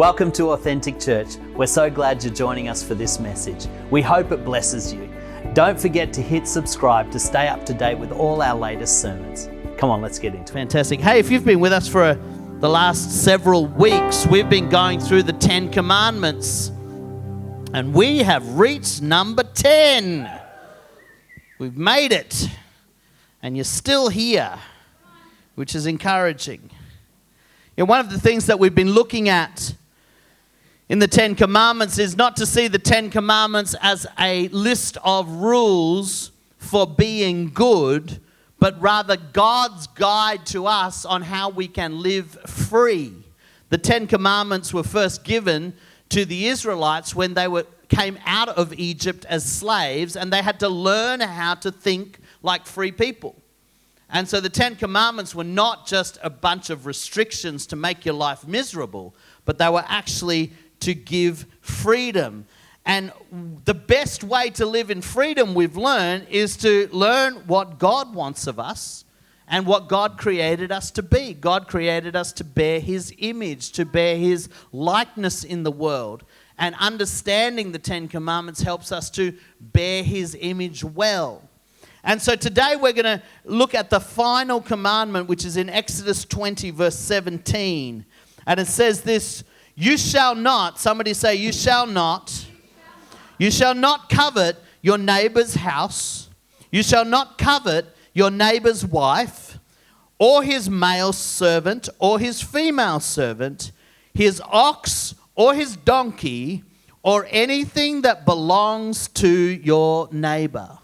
Welcome to Authentic Church. We're so glad you're joining us for this message. We hope it blesses you. Don't forget to hit subscribe to stay up to date with all our latest sermons. Come on, let's get into it. Fantastic. Hey, if you've been with us for the last several weeks, we've been going through the 10 Commandments. And we have reached number 10. We've made it. And you're still here, which is encouraging. You know, one of the things that we've been looking at in the 10 Commandments is not to see the 10 Commandments as a list of rules for being good, but rather God's guide to us on how we can live free. The 10 Commandments were first given to the Israelites when they came out of Egypt as slaves, and they had to learn how to think like free people. And so the 10 Commandments were not just a bunch of restrictions to make your life miserable, but they were actually to give freedom. And the best way to live in freedom, we've learned, is to learn what God wants of us and what God created us to be. God created us to bear His image, to bear His likeness in the world. And understanding the 10 Commandments helps us to bear His image well. And so today we're going to look at the final commandment, which is in Exodus 20, verse 17. And it says this: you shall not, somebody say, you shall not covet your neighbor's house. You shall not covet your neighbor's wife, or his male servant, or his female servant, his ox, or his donkey, or anything that belongs to your neighbor.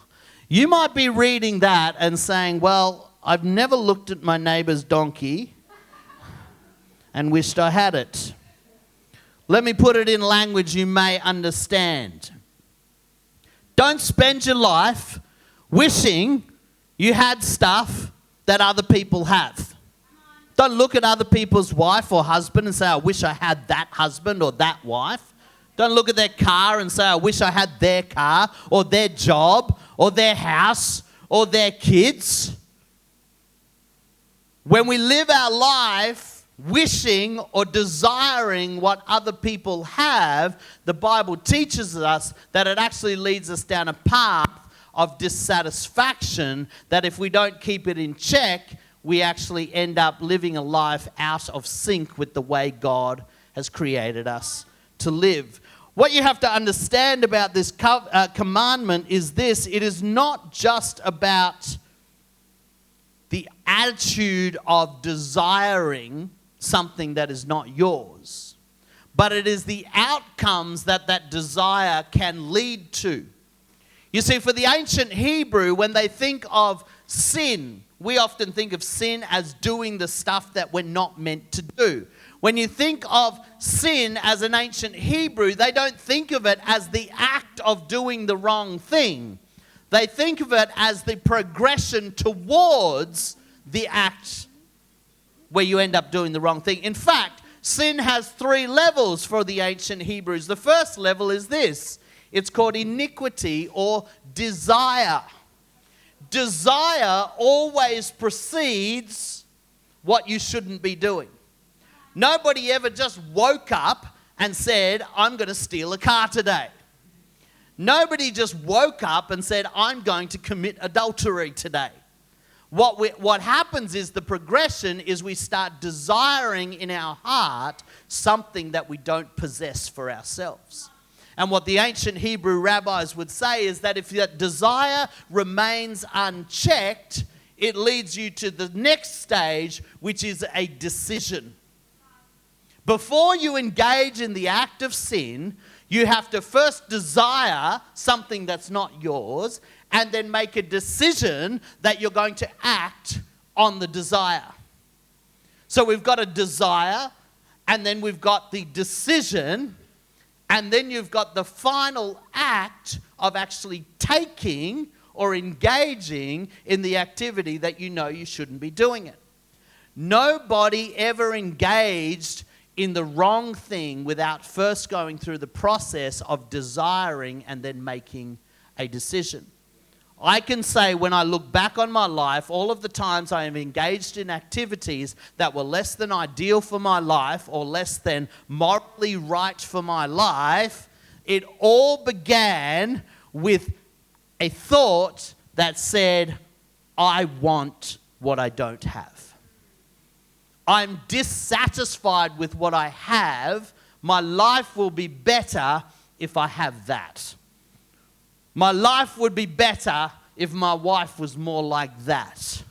You might be reading that and saying, well, I've never looked at my neighbor's donkey and wished I had it. Let me put it in language you may understand. Don't spend your life wishing you had stuff that other people have. Don't look at other people's wife or husband and say, I wish I had that husband or that wife. Don't look at their car and say, I wish I had their car or their job or their house or their kids. When we live our life wishing or desiring what other people have, the Bible teaches us that it actually leads us down a path of dissatisfaction, that if we don't keep it in check, we actually end up living a life out of sync with the way God has created us to live. What you have to understand about this commandment is this: it is not just about the attitude of desiring something that is not yours, but it is the outcomes that that desire can lead to. You see, for the ancient Hebrew, when they think of sin, we often think of sin as doing the stuff that we're not meant to do. When you think of sin as an ancient Hebrew, they don't think of it as the act of doing the wrong thing. They think of it as the progression towards the act where you end up doing the wrong thing. In fact, sin has 3 levels for the ancient Hebrews. The first level is this: it's called iniquity or desire. Desire always precedes what you shouldn't be doing. Nobody ever just woke up and said, I'm going to steal a car today. Nobody just woke up and said, I'm going to commit adultery today. What happens is the progression is we start desiring in our heart something that we don't possess for ourselves. And what the ancient Hebrew rabbis would say is that if that desire remains unchecked, it leads you to the next stage, which is a decision. Before you engage in the act of sin, you have to first desire something that's not yours, and then make a decision that you're going to act on the desire. So we've got a desire, and then we've got the decision, and then you've got the final act of actually taking or engaging in the activity that you know you shouldn't be doing it. Nobody ever engaged in the wrong thing without first going through the process of desiring and then making a decision. I can say when I look back on my life, all of the times I have engaged in activities that were less than ideal for my life or less than morally right for my life, it all began with a thought that said, I want what I don't have. I'm dissatisfied with what I have. My life will be better if I have that. My life would be better if my wife was more like that.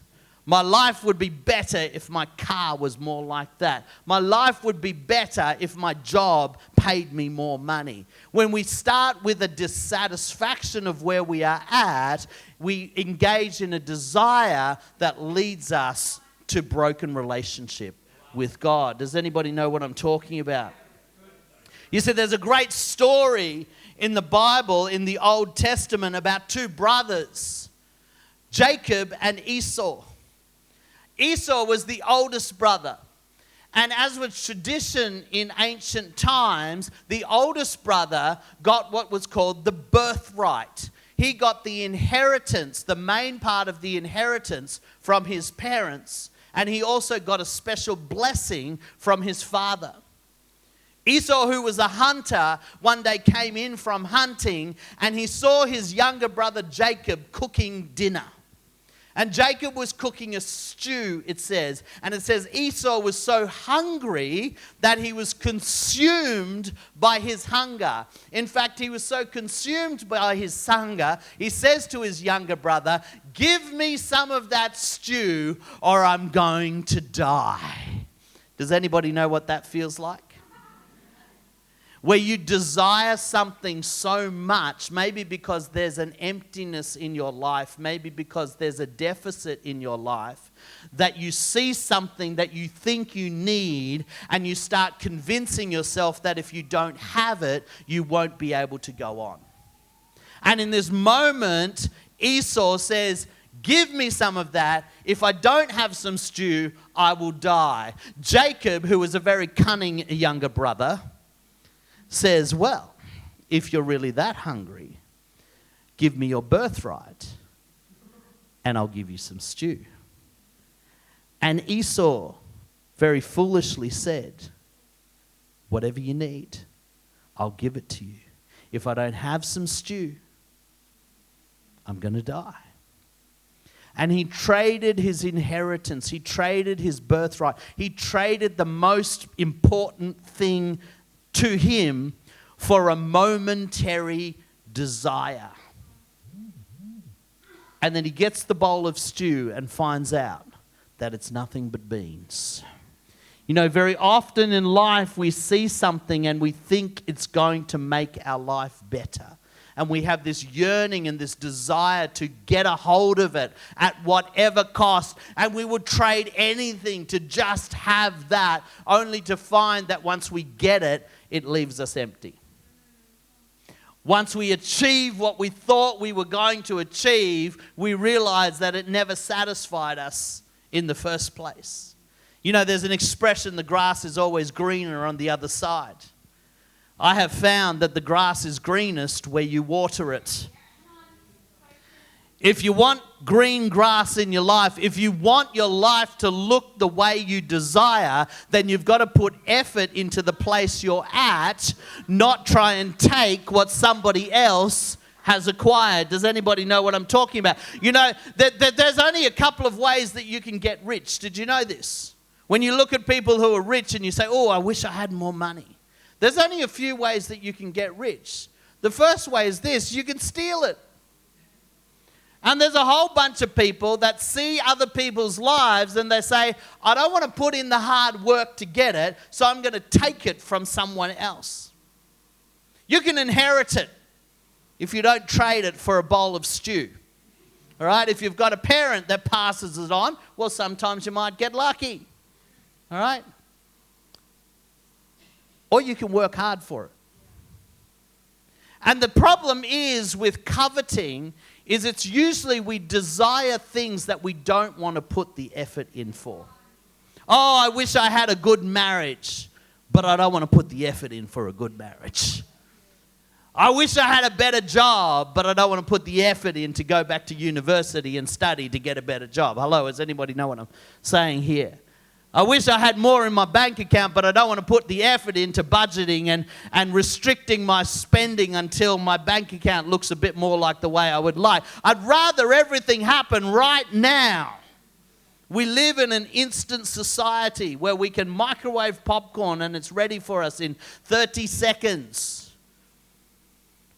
My life would be better if my car was more like that. My life would be better if my job paid me more money. When we start with a dissatisfaction of where we are at, we engage in a desire that leads us to broken relationship with God. Does anybody know what I'm talking about? You see, there's a great story in the Bible, in the Old Testament, about two brothers, Jacob and Esau. Esau was the oldest brother. And as was tradition in ancient times, the oldest brother got what was called the birthright. He got the inheritance, the main part of the inheritance from his parents. And he also got a special blessing from his father. Esau, who was a hunter, one day came in from hunting and he saw his younger brother Jacob cooking dinner. And Jacob was cooking a stew, it says. And it says Esau was so hungry that he was consumed by his hunger. In fact, he was so consumed by his hunger, he says to his younger brother, "Give me some of that stew or I'm going to die." Does anybody know what that feels like? Where you desire something so much, maybe because there's an emptiness in your life, maybe because there's a deficit in your life, that you see something that you think you need and you start convincing yourself that if you don't have it, you won't be able to go on. And in this moment, Esau says, "Give me some of that. If I don't have some stew, I will die." Jacob, who was a very cunning younger brother, says, "Well, if you're really that hungry, give me your birthright and I'll give you some stew." And Esau very foolishly said, "Whatever you need, I'll give it to you. If I don't have some stew, I'm going to die." And he traded his inheritance. He traded his birthright. He traded the most important thing to him for a momentary desire. And then he gets the bowl of stew and finds out that it's nothing but beans. You know, very often in life we see something and we think it's going to make our life better. And we have this yearning and this desire to get a hold of it at whatever cost. And we would trade anything to just have that, only to find that once we get it, it leaves us empty. Once we achieve what we thought we were going to achieve, we realize that it never satisfied us in the first place. You know, there's an expression, the grass is always greener on the other side. I have found that the grass is greenest where you water it. If you want green grass in your life, if you want your life to look the way you desire, then you've got to put effort into the place you're at, not try and take what somebody else has acquired. Does anybody know what I'm talking about? You know, there's only a couple of ways that you can get rich. Did you know this? When you look at people who are rich and you say, "Oh, I wish I had more money." There's only a few ways that you can get rich. The first way is this: you can steal it. And there's a whole bunch of people that see other people's lives and they say, "I don't want to put in the hard work to get it, so I'm going to take it from someone else." You can inherit it if you don't trade it for a bowl of stew. All right? If you've got a parent that passes it on, well, sometimes you might get lucky. All right? Or you can work hard for it. And the problem is with coveting is it's usually we desire things that we don't want to put the effort in for. "Oh, I wish I had a good marriage, but I don't want to put the effort in for a good marriage." I wish I had a better job, but I don't want to put the effort in to go back to university and study to get a better job. Hello, does anybody know what I'm saying here? I wish I had more in my bank account, but I don't want to put the effort into budgeting and restricting my spending until my bank account looks a bit more like the way I would like. I'd rather everything happen right now. We live in an instant society where we can microwave popcorn and it's ready for us in 30 seconds.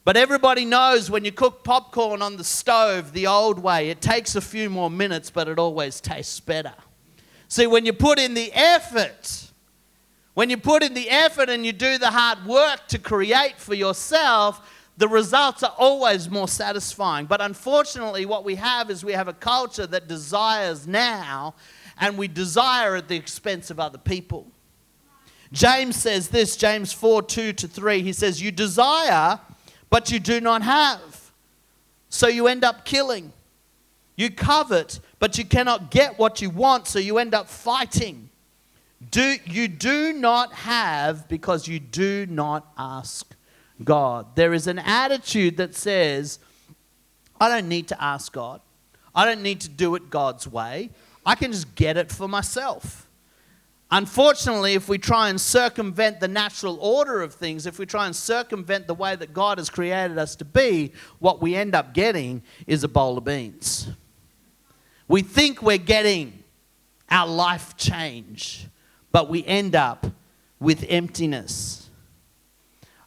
But everybody knows when you cook popcorn on the stove the old way, it takes a few more minutes, but it always tastes better. See, when you put in the effort, and you do the hard work to create for yourself, the results are always more satisfying. But unfortunately, what we have is we have a culture that desires now, and we desire at the expense of other people. James says this, James 4:2-3, he says, you desire, but you do not have, so you end up killing. You covet, but you cannot get what you want, so you end up fighting. You do not have because you do not ask God. There is an attitude that says, I don't need to ask God. I don't need to do it God's way. I can just get it for myself. Unfortunately, if we try and circumvent the natural order of things, if we try and circumvent the way that God has created us to be, what we end up getting is a bowl of beans. We think we're getting our life change, but we end up with emptiness.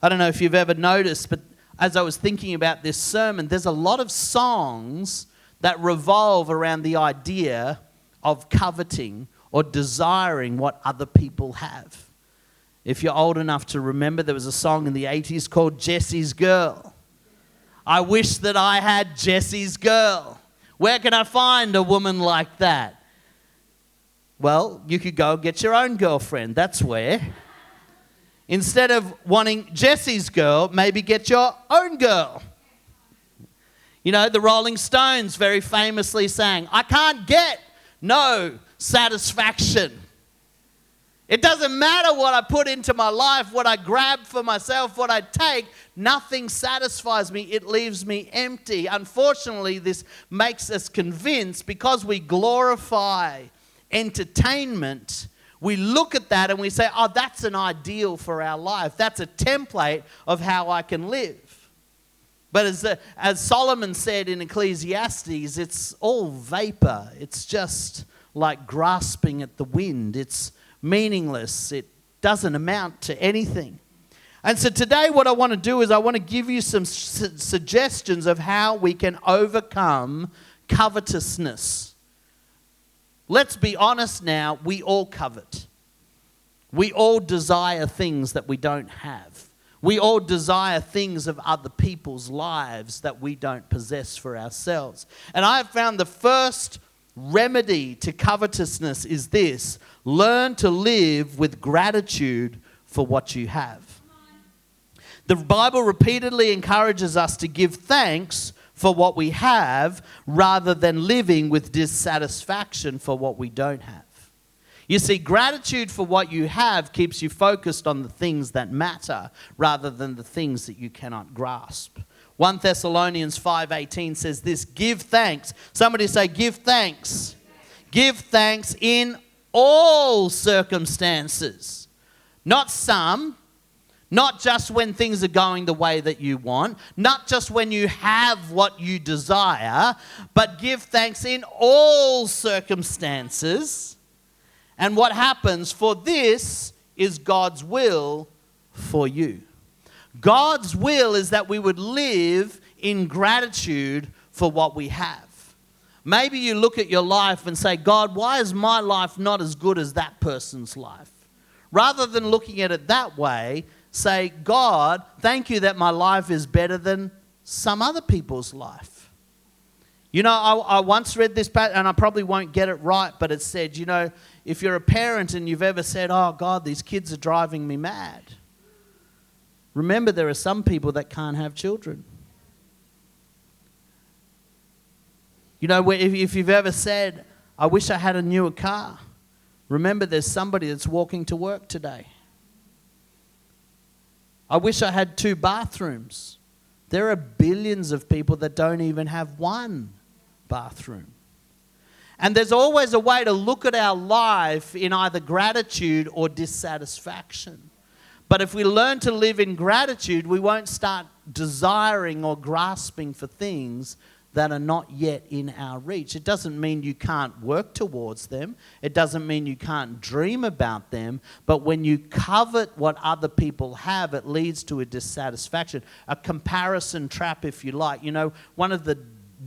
I don't know if you've ever noticed, but as I was thinking about this sermon, there's a lot of songs that revolve around the idea of coveting or desiring what other people have. If you're old enough to remember, there was a song in the 80s called Jesse's Girl. I wish that I had Jesse's girl. Where can I find a woman like that? Well, you could go get your own girlfriend. That's where. Instead of wanting Jesse's girl, maybe get your own girl. You know, the Rolling Stones very famously sang, I can't get no satisfaction. It doesn't matter what I put into my life, what I grab for myself, what I take, nothing satisfies me. It leaves me empty. Unfortunately, this makes us convinced because we glorify entertainment, we look at that and we say, oh, that's an ideal for our life. That's a template of how I can live. But as Solomon said in Ecclesiastes, it's all vapor. It's just like grasping at the wind. It's meaningless. It doesn't amount to anything. And so today what I want to do is I want to give you some suggestions of how we can overcome covetousness. Let's be honest now, we all covet. We all desire things that we don't have. We all desire things of other people's lives that we don't possess for ourselves. And I have found the first remedy to covetousness is this: learn to live with gratitude for what you have. The Bible repeatedly encourages us to give thanks for what we have rather than living with dissatisfaction for what we don't have. You see, gratitude for what you have keeps you focused on the things that matter rather than the things that you cannot grasp. 1 Thessalonians 5:18 says this, give thanks. Somebody say, give thanks. Give thanks in all circumstances. Not some, not just when things are going the way that you want, not just when you have what you desire, but give thanks in all circumstances. And what happens? For this is God's will for you. God's will is that we would live in gratitude for what we have. Maybe you look at your life and say, God, why is my life not as good as that person's life? Rather than looking at it that way, say, God, thank you that my life is better than some other people's life. You know, I once read this, and I probably won't get it right, but it said, you know, if you're a parent and you've ever said, oh, God, these kids are driving me mad, remember there are some people that can't have children. You know, if you've ever said, I wish I had a newer car, remember there's somebody that's walking to work today. I wish I had 2 bathrooms. There are billions of people that don't even have one bathroom. And there's always a way to look at our life in either gratitude or dissatisfaction. But if we learn to live in gratitude, we won't start desiring or grasping for things that are not yet in our reach. It doesn't mean you can't work towards them. It doesn't mean you can't dream about them. But when you covet what other people have, it leads to a dissatisfaction, a comparison trap, if you like. You know, one of the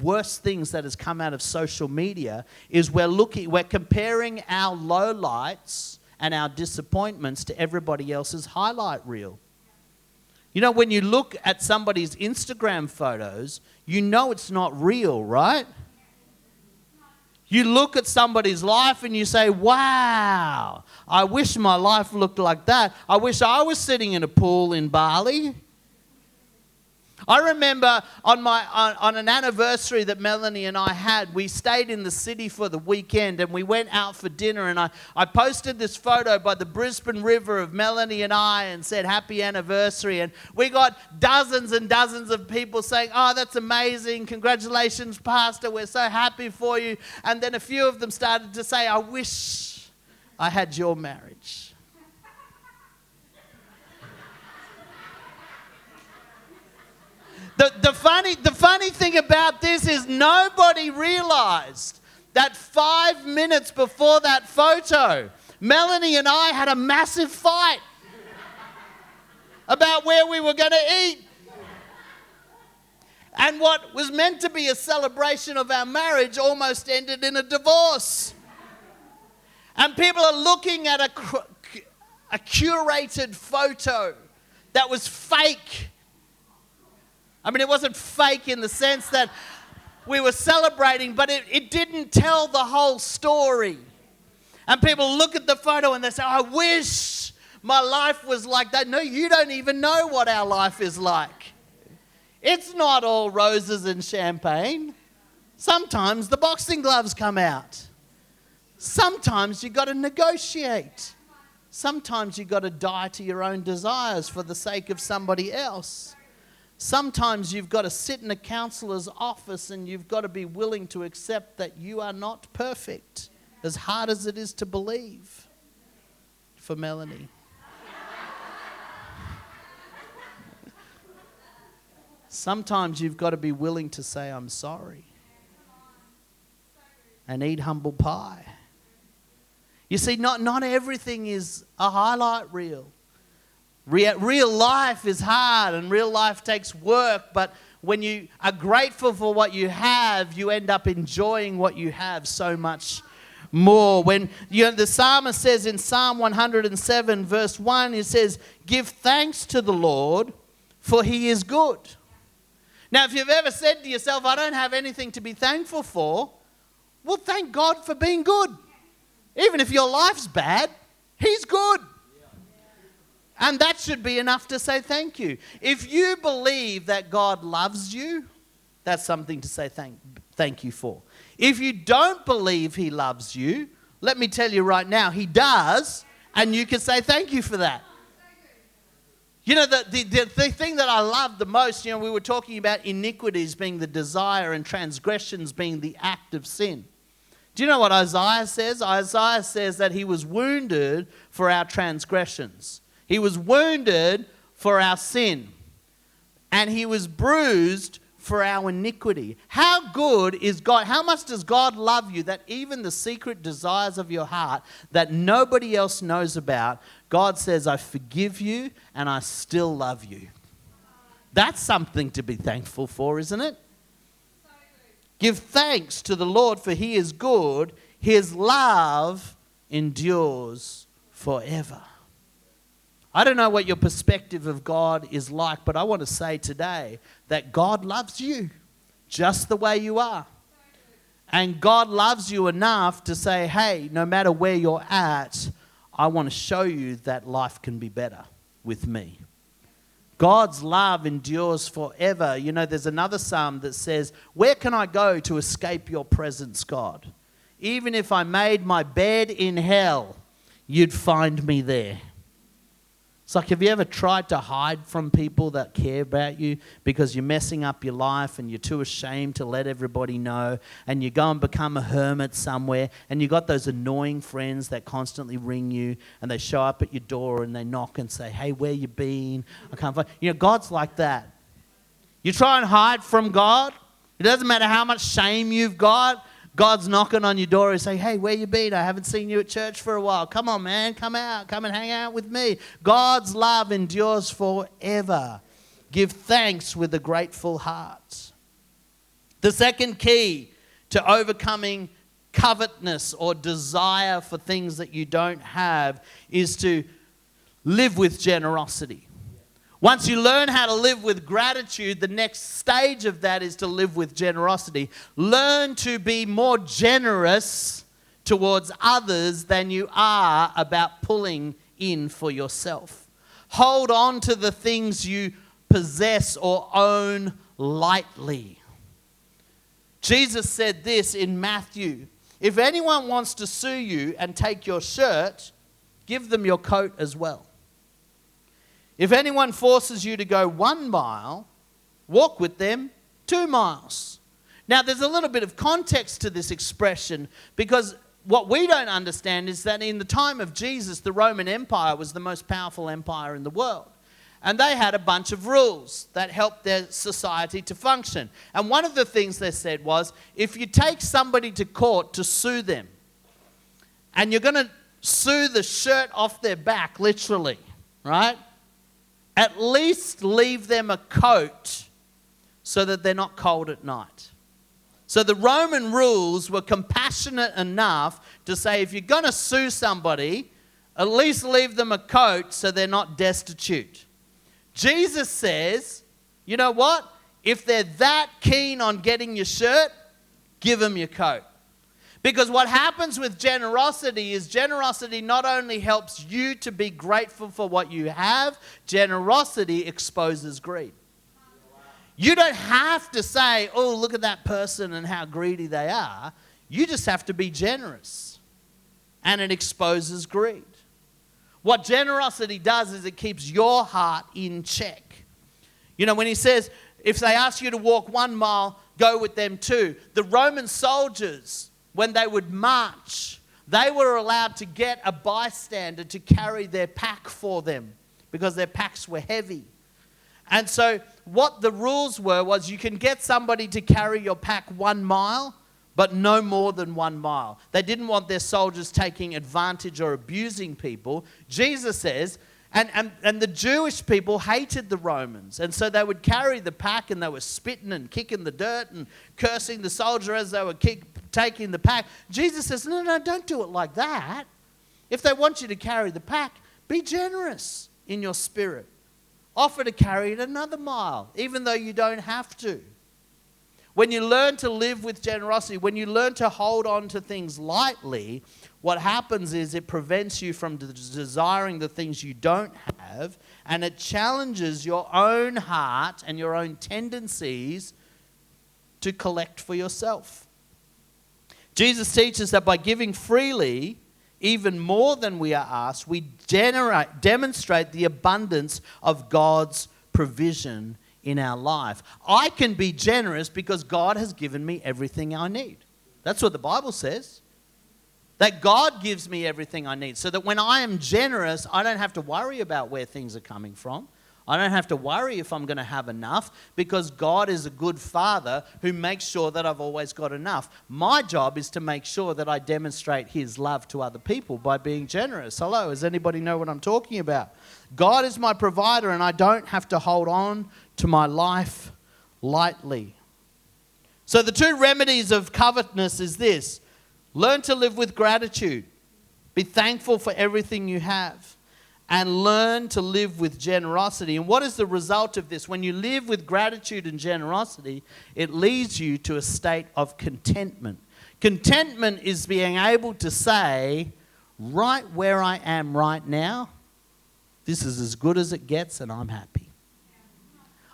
worst things that has come out of social media is we're comparing our lowlights and our disappointments to everybody else's highlight reel. You know, when you look at somebody's Instagram photos, you know it's not real, right? You look at somebody's life and you say, wow, I wish my life looked like that. I wish I was sitting in a pool in Bali. I remember on an anniversary that Melanie and I had, we stayed in the city for the weekend and we went out for dinner, and I posted this photo by the Brisbane River of Melanie and I and said happy anniversary, and we got dozens and dozens of people saying, oh, that's amazing, congratulations Pastor, we're so happy for you. And then a few of them started to say, I wish I had your marriage. The funny thing about this is nobody realized that 5 minutes before that photo, Melanie and I had a massive fight about where we were going to eat. And what was meant to be a celebration of our marriage almost ended in a divorce. And people are looking at a curated photo that was fake. I mean, it wasn't fake in the sense that we were celebrating, but it didn't tell the whole story. And people look at the photo and they say, I wish my life was like that. No, you don't even know what our life is like. It's not all roses and champagne. Sometimes the boxing gloves come out. Sometimes you've got to negotiate. Sometimes you've got to die to your own desires for the sake of somebody else. Sometimes you've got to sit in a counselor's office and you've got to be willing to accept that you are not perfect, as hard as it is to believe for Melanie. Sometimes you've got to be willing to say, I'm sorry, and eat humble pie. You see, not everything is a highlight reel. Real life is hard and real life takes work, but when you are grateful for what you have, you end up enjoying what you have so much more. When the psalmist says in Psalm 107 verse 1, it says, give thanks to the Lord, for he is good. Now, if you've ever said to yourself, I don't have anything to be thankful for, well, thank God for being good. Even if your life's bad, he's good. And that should be enough to say thank you. If you believe that God loves you, that's something to say thank you for. If you don't believe he loves you, let me tell you right now, he does, and you can say thank you for that. You know, the thing that I love the most, we were talking about iniquities being the desire and transgressions being the act of sin. Do you know what Isaiah says? Isaiah says that he was wounded for our transgressions. He was wounded for our sin, and he was bruised for our iniquity. How good is God? How much does God love you that even the secret desires of your heart that nobody else knows about, God says, I forgive you and I still love you. That's something to be thankful for, isn't it? Give thanks to the Lord, for he is good. His love endures forever. I don't know what your perspective of God is like, but I want to say today that God loves you just the way you are. And God loves you enough to say, hey, no matter where you're at, I want to show you that life can be better with me. God's love endures forever. You know, there's another psalm that says, where can I go to escape your presence, God? Even if I made my bed in hell, you'd find me there. It's like, have you ever tried to hide from people that care about you because you're messing up your life and you're too ashamed to let everybody know, and you go and become a hermit somewhere, and you got those annoying friends that constantly ring you and they show up at your door and they knock and say, hey, where you been? I can't find. God's like that. You try and hide from God. It doesn't matter how much shame you've got. God's knocking on your door and saying, hey, where you been? I haven't seen you at church for a while. Come on, man. Come out. Come and hang out with me. God's love endures forever. Give thanks with a grateful heart. The second key to overcoming covetousness or desire for things that you don't have is to live with generosity. Once you learn how to live with gratitude, the next stage of that is to live with generosity. Learn to be more generous towards others than you are about pulling in for yourself. Hold on to the things you possess or own lightly. Jesus said this in Matthew: if anyone wants to sue you and take your shirt, give them your coat as well. If anyone forces you to go 1 mile, walk with them 2 miles. Now, there's a little bit of context to this expression, because what we don't understand is that in the time of Jesus, the Roman Empire was the most powerful empire in the world. And they had a bunch of rules that helped their society to function. And one of the things they said was, if you take somebody to court to sue them, and you're going to sue the shirt off their back, literally, right? At least leave them a coat so that they're not cold at night. So the Roman rules were compassionate enough to say, if you're going to sue somebody, at least leave them a coat so they're not destitute. Jesus says, you know what? If they're that keen on getting your shirt, give them your coat. Because what happens with generosity is generosity not only helps you to be grateful for what you have, generosity exposes greed. You don't have to say, oh, look at that person and how greedy they are. You just have to be generous. And it exposes greed. What generosity does is it keeps your heart in check. When he says, if they ask you to walk 1 mile, go with them 2. The Roman soldiers, when they would march, they were allowed to get a bystander to carry their pack for them because their packs were heavy. And so what the rules were was you can get somebody to carry your pack 1 mile, but no more than 1 mile. They didn't want their soldiers taking advantage or abusing people. Jesus says, and the Jewish people hated the Romans. And so they would carry the pack and they were spitting and kicking the dirt and cursing the soldier as they were taking the pack. Jesus says, no, don't do it like that. If they want you to carry the pack, be generous in your spirit. Offer to carry it another mile, even though you don't have to. When you learn to live with generosity, when you learn to hold on to things lightly, what happens is it prevents you from desiring the things you don't have, and it challenges your own heart and your own tendencies to collect for yourself. Jesus teaches that by giving freely, even more than we are asked, we demonstrate the abundance of God's provision in our life. I can be generous because God has given me everything I need. That's what the Bible says. That God gives me everything I need. So that when I am generous, I don't have to worry about where things are coming from. I don't have to worry if I'm going to have enough, because God is a good father who makes sure that I've always got enough. My job is to make sure that I demonstrate his love to other people by being generous. Hello, does anybody know what I'm talking about? God is my provider, and I don't have to hold on to my life lightly. So the 2 remedies of covetousness is this: learn to live with gratitude. Be thankful for everything you have. And learn to live with generosity. And what is the result of this? When you live with gratitude and generosity, it leads you to a state of contentment. Contentment is being able to say, right where I am right now, this is as good as it gets and I'm happy.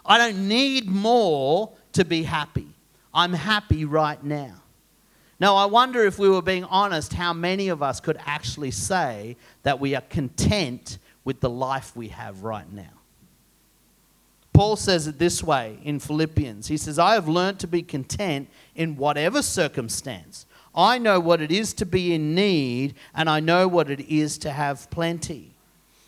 I don't need more to be happy. I'm happy right now. Now, I wonder, if we were being honest, how many of us could actually say that we are content with the life we have right now. Paul says it this way in Philippians. He says, I have learned to be content in whatever circumstance. I know what it is to be in need, and I know what it is to have plenty.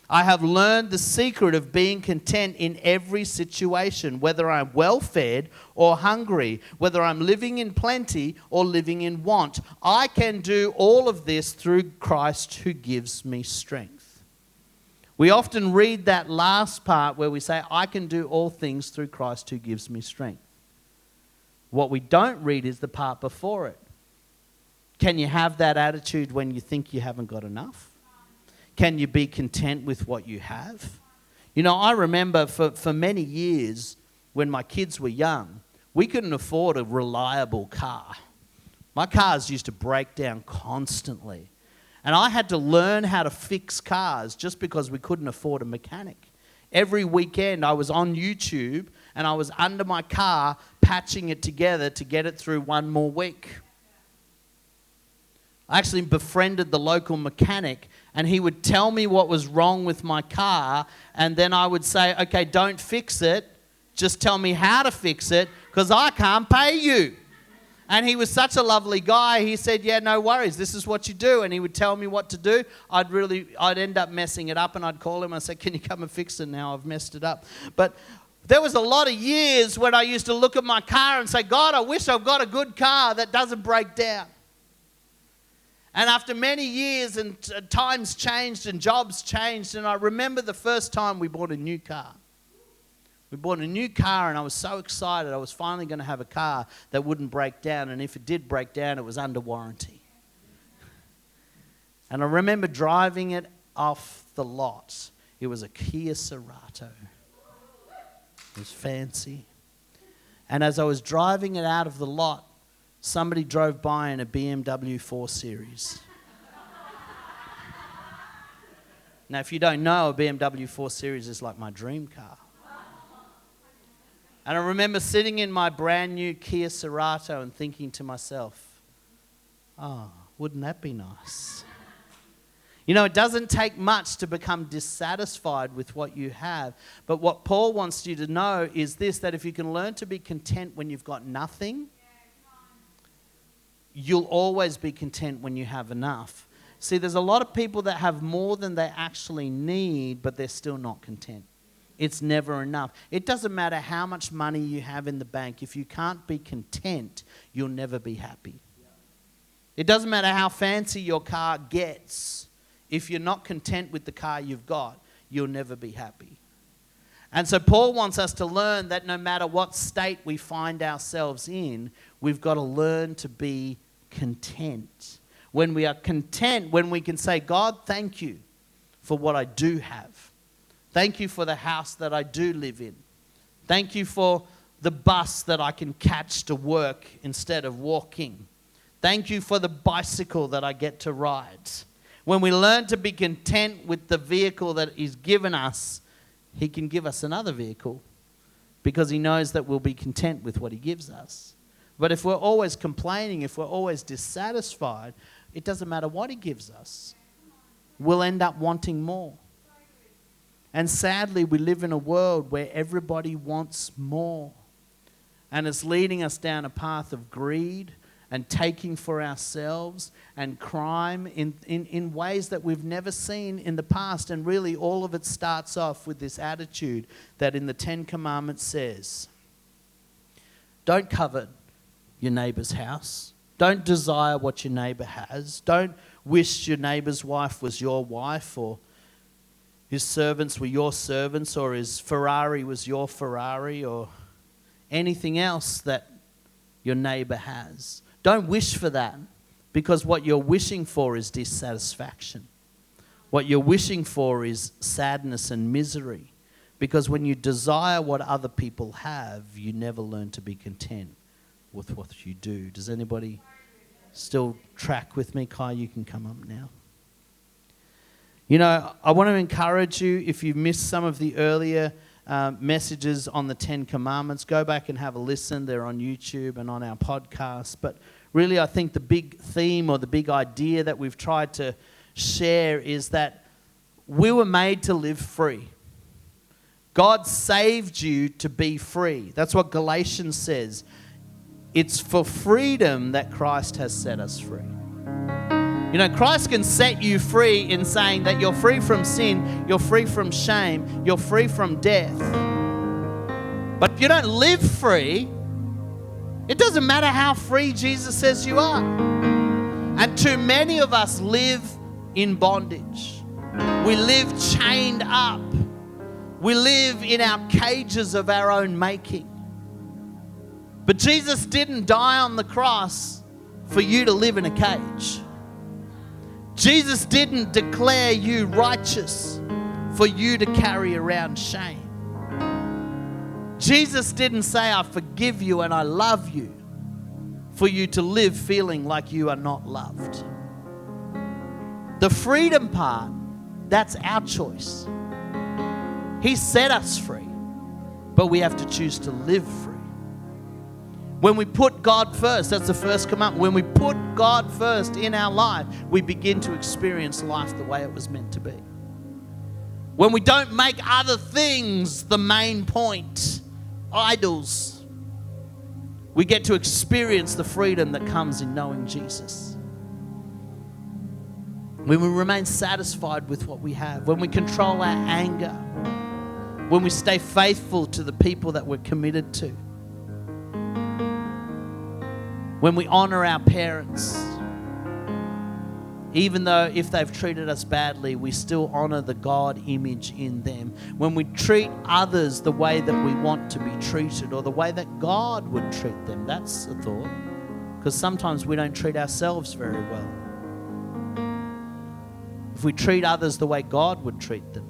I have learned the secret of being content in every situation, whether I'm well-fed or hungry, whether I'm living in plenty or living in want. I can do all of this through Christ who gives me strength. We often read that last part where we say, I can do all things through Christ who gives me strength. What we don't read is the part before it. Can you have that attitude when you think you haven't got enough? Can you be content with what you have? You know, I remember for many years when my kids were young, we couldn't afford a reliable car. My cars used to break down constantly. And I had to learn how to fix cars just because we couldn't afford a mechanic. Every weekend I was on YouTube and I was under my car patching it together to get it through one more week. I actually befriended the local mechanic and he would tell me what was wrong with my car, and then I would say, okay, don't fix it, just tell me how to fix it because I can't pay you. And he was such a lovely guy. He said, yeah, no worries, this is what you do. And he would tell me what to do. I'd end up messing it up and I'd call him and say, can you come and fix it now? I've messed it up. But there was a lot of years when I used to look at my car and say, God, I wish I've got a good car that doesn't break down. And after many years and times changed and jobs changed, and I remember the first time we bought a new car. We bought a new car and I was so excited. I was finally going to have a car that wouldn't break down, and if it did break down, it was under warranty. And I remember driving it off the lot. It was a Kia Cerato. It was fancy. And as I was driving it out of the lot, somebody drove by in a BMW 4 Series. Now, if you don't know, a BMW 4 Series is like my dream car. And I remember sitting in my brand new Kia Cerato and thinking to myself, oh, wouldn't that be nice? You know, it doesn't take much to become dissatisfied with what you have. But what Paul wants you to know is this, that if you can learn to be content when you've got nothing, you'll always be content when you have enough. See, there's a lot of people that have more than they actually need, but they're still not content. It's never enough. It doesn't matter how much money you have in the bank. If you can't be content, you'll never be happy. It doesn't matter how fancy your car gets. If you're not content with the car you've got, you'll never be happy. And so Paul wants us to learn that no matter what state we find ourselves in, we've got to learn to be content. When we are content, when we can say, God, thank you for what I do have. Thank you for the house that I do live in. Thank you for the bus that I can catch to work instead of walking. Thank you for the bicycle that I get to ride. When we learn to be content with the vehicle that He's given us, He can give us another vehicle because He knows that we'll be content with what He gives us. But if we're always complaining, if we're always dissatisfied, it doesn't matter what He gives us. We'll end up wanting more. And sadly, we live in a world where everybody wants more. And it's leading us down a path of greed and taking for ourselves and crime in ways that we've never seen in the past. And really, all of it starts off with this attitude that in the 10 Commandments says, don't covet your neighbor's house. Don't desire what your neighbor has. Don't wish your neighbor's wife was your wife, or his servants were your servants, or his Ferrari was your Ferrari, or anything else that your neighbor has. Don't wish for that, because what you're wishing for is dissatisfaction. What you're wishing for is sadness and misery, because when you desire what other people have, you never learn to be content with what you do. Does anybody still track with me? Kai, you can come up now. You know, I want to encourage you, if you missed some of the earlier messages on the 10 Commandments, go back and have a listen. They're on YouTube and on our podcast. But really, I think the big theme or the big idea that we've tried to share is that we were made to live free. God saved you to be free. That's what Galatians says. It's for freedom that Christ has set us free. You know, Christ can set you free in saying that you're free from sin, you're free from shame, you're free from death. But if you don't live free, it doesn't matter how free Jesus says you are. And too many of us live in bondage. We live chained up. We live in our cages of our own making. But Jesus didn't die on the cross for you to live in a cage. Jesus didn't declare you righteous for you to carry around shame. Jesus didn't say, I forgive you and I love you for you to live feeling like you are not loved. The freedom part, that's our choice. He set us free, but we have to choose to live free. When we put God first, that's the first commandment. When we put God first in our life, we begin to experience life the way it was meant to be. When we don't make other things the main point, idols, we get to experience the freedom that comes in knowing Jesus. When we remain satisfied with what we have, when we control our anger, when we stay faithful to the people that we're committed to, when we honor our parents, even though if they've treated us badly, we still honor the God image in them. When we treat others the way that we want to be treated or the way that God would treat them, that's a thought. Because sometimes we don't treat ourselves very well. If we treat others the way God would treat them,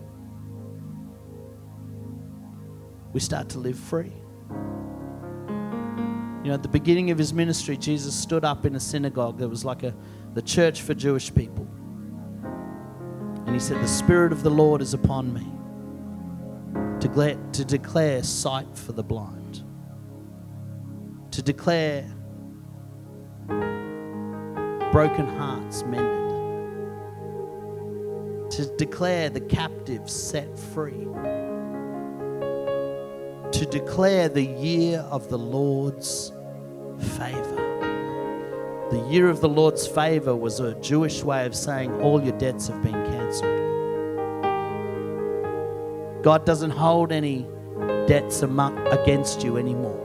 we start to live free. You know, at the beginning of his ministry, Jesus stood up in a synagogue that was like the church for Jewish people. And he said, the Spirit of the Lord is upon me to declare sight for the blind, to declare broken hearts mended, to declare the captives set free, to declare the year of the Lord's favor. The year of the Lord's favor was a Jewish way of saying all your debts have been cancelled. God doesn't hold any debts against you anymore.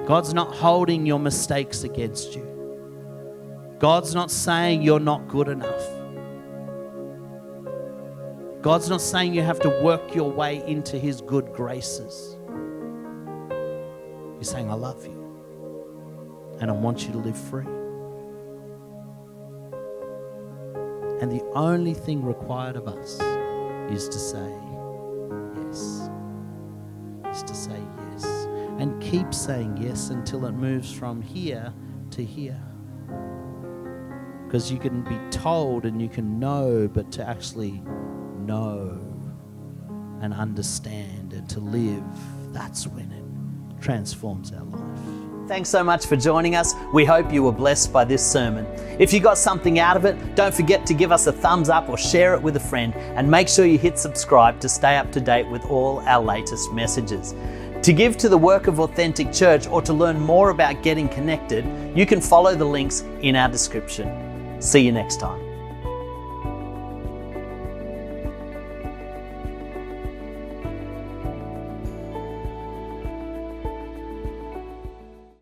God's not holding your mistakes against you. God's not saying you're not good enough. God's not saying you have to work your way into his good graces. He's saying, I love you and I want you to live free. And the only thing required of us is to say yes. Is to say yes. And keep saying yes until it moves from here to here. Because you can be told and you can know, but to actually know and understand and to live, that's when it transforms our life. Thanks so much for joining us. We hope you were blessed by this sermon. If you got something out of it, don't forget to give us a thumbs up or share it with a friend, and make sure you hit subscribe to stay up to date with all our latest messages. To give to the work of Authentic Church or to learn more about getting connected, you can follow the links in our description. See you next time.